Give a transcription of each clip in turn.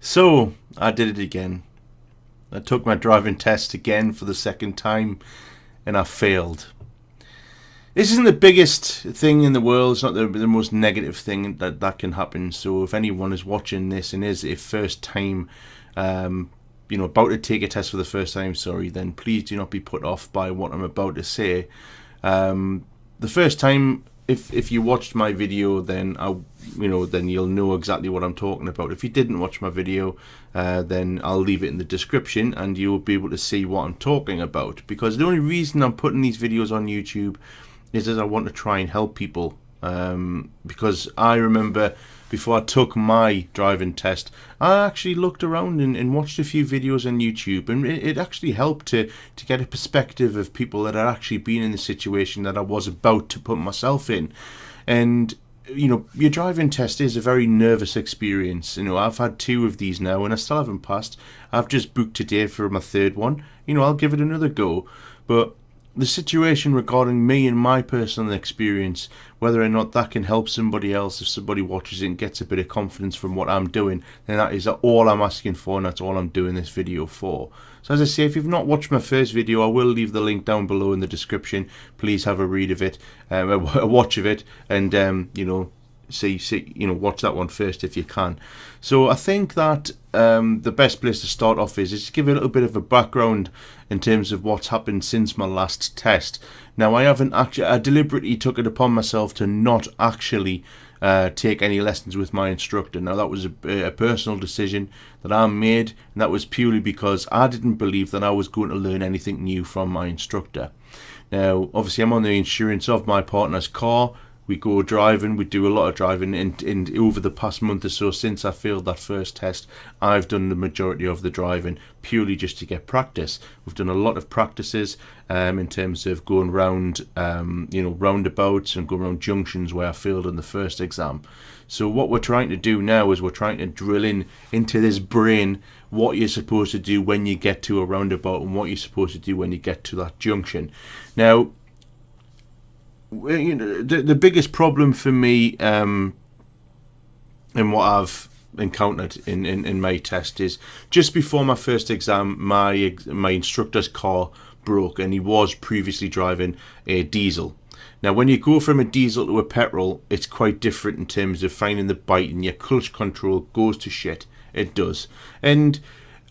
So, I did it again. I took my driving test again for the second time and I failed. This isn't the biggest thing in the world. It's not the most negative thing that can happen. So if anyone is watching this and is a first time, about to take a test for the first time, then please do not be put off by what I'm about to say. The first time, if you watched my video, then then you'll know exactly what I'm talking about. If you didn't watch my video, then I'll leave it in the description and you'll be able to see what I'm talking about. Because the only reason I'm putting these videos on YouTube is that I want to try and help people. Because I remember before I took my driving test, I actually looked around and watched a few videos on YouTube, and it actually helped to get a perspective of people that had actually been in the situation that I was about to put myself in. And your driving test is a very nervous experience. I've had 2 of these now and I still haven't passed. I've just booked today for my 3rd one. I'll give it another go. But the situation regarding me and my personal experience, whether or not that can help somebody else, if somebody watches it and gets a bit of confidence from what I'm doing, then that is all I'm asking for, and that's all I'm doing this video for. So as I say, if you've not watched my first video, I will leave the link down below in the description. Please have a read of it, a watch of it, and watch that one first if you can. So I think that the best place to start off is to give a little bit of a background in terms of what's happened since my last test. Now, I deliberately took it upon myself to not actually take any lessons with my instructor. Now, that was a personal decision that I made, and that was purely because I didn't believe that I was going to learn anything new from my instructor. Now, obviously, I'm on the insurance of my partner's car. We go driving, we do a lot of driving, and over the past month or so since I failed that first test, I've done the majority of the driving purely just to get practice. We've done a lot of practices in terms of going round, roundabouts and going around junctions where I failed in the first exam. So what we're trying to do now is we're trying to drill into this brain what you're supposed to do when you get to a roundabout and what you're supposed to do when you get to that junction. Now, the biggest problem for me and what I've encountered in my test is just before my first exam, my instructor's car broke, and he was previously driving a diesel. Now, when you go from a diesel to a petrol, it's quite different in terms of finding the bite, and your clutch control goes to shit. It does. And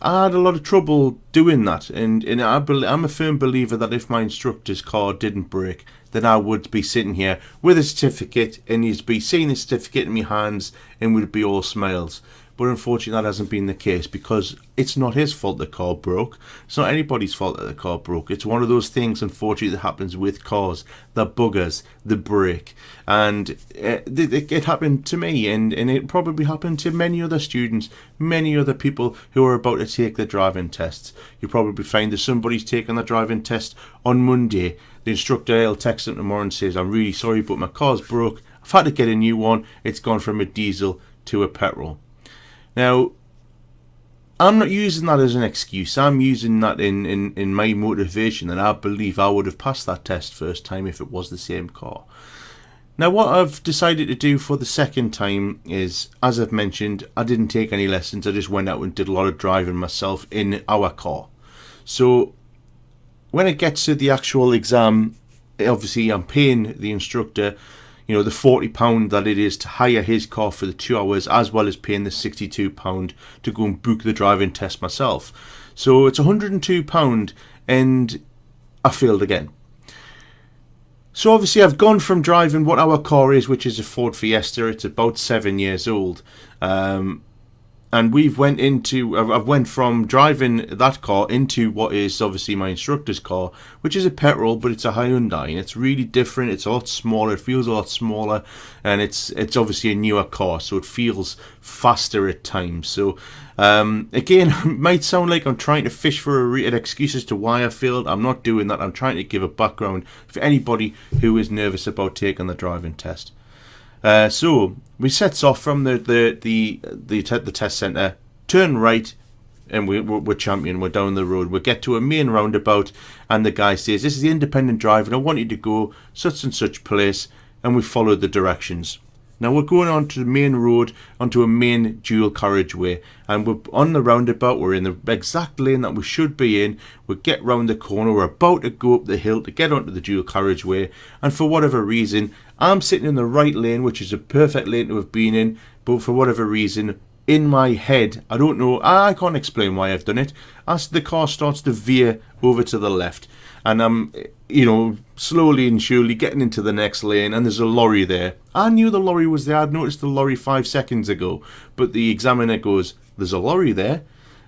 I had a lot of trouble doing that, and I'm a firm believer that if my instructor's car didn't break, then I would be sitting here with a certificate, and you'd be seeing the certificate in my hands, and would be all smiles. But unfortunately, that hasn't been the case, because it's not his fault the car broke. It's not anybody's fault that the car broke. It's one of those things, unfortunately, that happens with cars. The buggers, the brake. And it happened to me, and it probably happened to many other students, many other people who are about to take their driving tests. You probably find that somebody's taking their driving test on Monday. The instructor will text them tomorrow and says, "I'm really sorry, but my car's broke. I've had to get a new one. It's gone from a diesel to a petrol." Now, I'm not using that as an excuse. I'm using that in my motivation, and I believe I would have passed that test first time if it was the same car. Now, what I've decided to do for the second time is, as I've mentioned, I didn't take any lessons. I just went out and did a lot of driving myself in our car. So when it gets to the actual exam, obviously I'm paying the instructor the £40 that it is to hire his car for the 2 hours, as well as paying the £62 to go and book the driving test myself. So it's £102, and I failed again. So obviously I've gone from driving what our car is, which is a Ford Fiesta. It's about 7 years old. And I've went from driving that car into what is obviously my instructor's car, which is a petrol, but it's a Hyundai, and it's really different. It's a lot smaller. It feels a lot smaller, and it's obviously a newer car, so it feels faster at times. So again, it might sound like I'm trying to fish for an excuse as to why I failed. I'm not doing that. I'm trying to give a background for anybody who is nervous about taking the driving test. So we sets off from the test centre, turn right, and we're champion. We're down the road. We get to a main roundabout, and the guy says, "This is the independent driver, and I want you to go such and such place," and we followed the directions. Now we're going onto the main road, onto a main dual carriageway, and we're on the roundabout. We're in the exact lane that we should be in. We get round the corner, we're about to go up the hill to get onto the dual carriageway, and for whatever reason, I'm sitting in the right lane, which is a perfect lane to have been in, but for whatever reason, in my head, I don't know, I can't explain why I've done it, as the car starts to veer over to the left, and I'm, slowly and surely getting into the next lane, and there's a lorry there. I knew the lorry was there. I'd noticed the lorry 5 seconds ago, but the examiner goes, "There's a lorry there."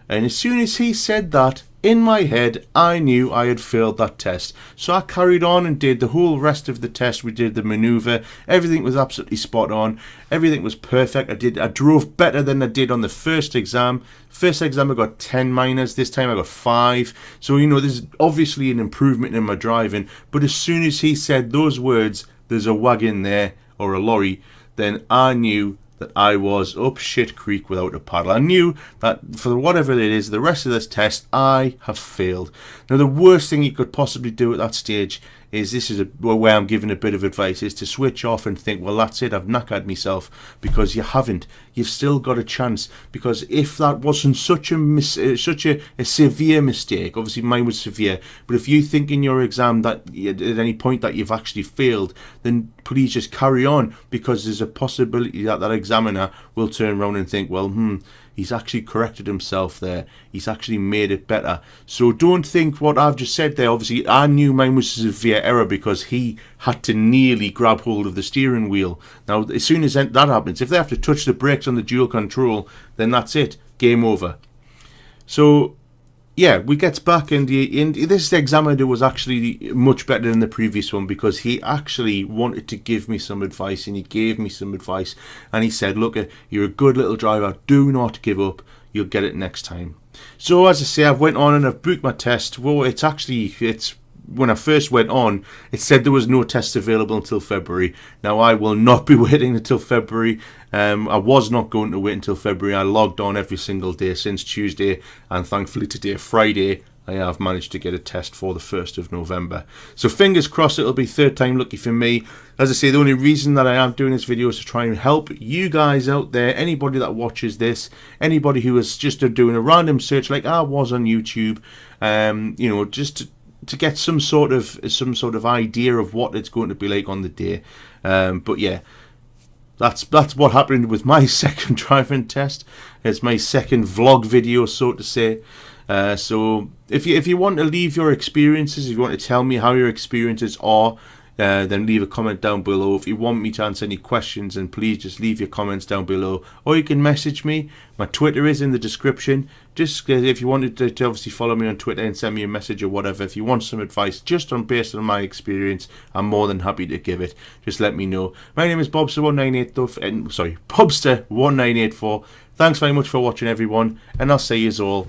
And as soon as he said that, in my head, I knew I had failed that test. So I carried on and did the whole rest of the test. We did the manoeuvre. Everything was absolutely spot on. Everything was perfect. I drove better than I did on the first exam. First exam I got 10 minors. This time I got 5. So, there's obviously an improvement in my driving. But as soon as he said those words, "There's a wagon there," or a lorry, then I knew that I was up shit creek without a paddle. I knew that for whatever it is, the rest of this test, I have failed. Now, the worst thing you could possibly do at that stage is, this is where I'm giving a bit of advice, is to switch off and think, well, that's it, I've knackered myself, because you haven't. You've still got a chance, because if that wasn't such a severe mistake, obviously mine was severe, but if you think in your exam that at any point that you've actually failed, then please just carry on, because there's a possibility that that examiner will turn around and think, well, he's actually corrected himself there. He's actually made it better. So don't think what I've just said there. Obviously, I knew mine was a severe error because he had to nearly grab hold of the steering wheel. Now, as soon as that happens, if they have to touch the brakes on the dual control, then that's it. Game over. So, yeah, we get back, and this examiner was actually much better than the previous one, because he actually wanted to give me some advice, and he gave me some advice, and he said, "Look, you're a good little driver, do not give up, you'll get it next time." So as I say, I've went on and I've booked my test. Well, it's when I first went on, it said there was no tests available until February. Now, I will not be waiting until February. I was not going to wait until February. I logged on every single day since Tuesday, and thankfully today, Friday, I have managed to get a test for the 1st of November. So fingers crossed it'll be third time lucky for me. As I say, the only reason that I am doing this video is to try and help you guys out there, anybody that watches this, anybody who is just doing a random search like I was on YouTube, just to get some sort of idea of what it's going to be like on the day. But yeah, that's what happened with my second driving test. It's my second vlog video, so to say. So if you want to leave your experiences, if you want to tell me how your experiences are, then leave a comment down below. If you want me to answer any questions, then please just leave your comments down below, or you can message me. My Twitter is in the description. Just if you wanted to obviously follow me on Twitter and send me a message or whatever, if you want some advice just based on my experience, I'm more than happy to give it. Just let me know. My name is Bobster1984. Thanks very much for watching, everyone, and I'll see you all